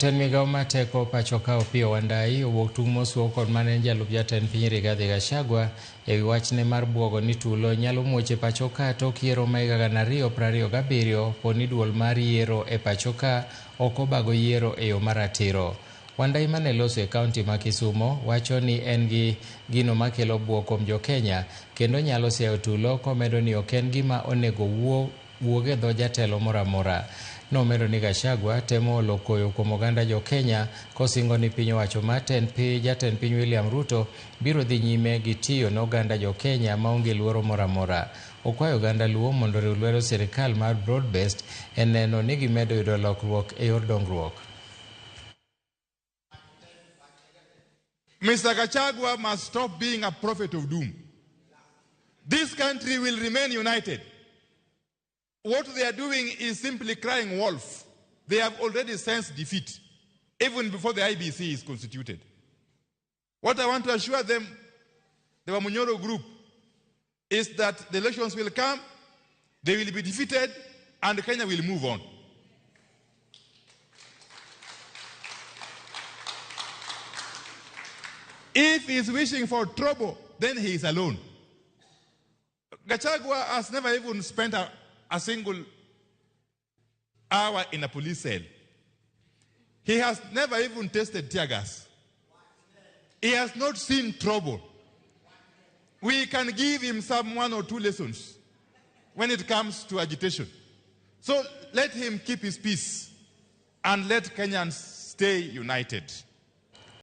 Ten migao ma Teko Opiyo Wandayi owuok tung' mosuo kod mane jalup jatend piny Rigathi Gachagua ewi wachne mar buogo ni tulo nyalo muoche pacho ka tok yiero ma higa 2027 poni duol mar yiero e pacho ka ok obago yiero e yo maratiro. Wandayi mane loso e kaunti ma Kisumo wacho ni en gi gino makelo buok kuom jo-Kenya kendo nyalo siayo tulo komedo ni ok en gima onego wuog e dho jatelo moro amora. Nomedo ni Gachagua temo olo koyo kuom oganda jo-Kenya kosingo ni piny owacho ma jatend piny William Ruto biro dhi nyime gi tiyo ne oganda jo-Kenya maonge luoro moro amora. Okwayo oganda Luo mondo oriw lwedo sirikal mar broad-based e neno ni gimedo yudo lokruok e yor dongruok. Mr. Gachagua must stop being a prophet of doom. This country will remain united. What they are doing is simply crying wolf. They have already sensed defeat, even before the IBC is constituted. What I want to assure them, the Wamunyoro group, is that the elections will come, they will be defeated, and Kenya will move on. If he is wishing for trouble, then he is alone. Gachagua has never even spent a single hour in a police cell. He has never even tasted tear gas. He has not seen trouble. We can give him some 1 or 2 lessons when it comes to agitation. So let him keep his peace and let Kenyans stay united.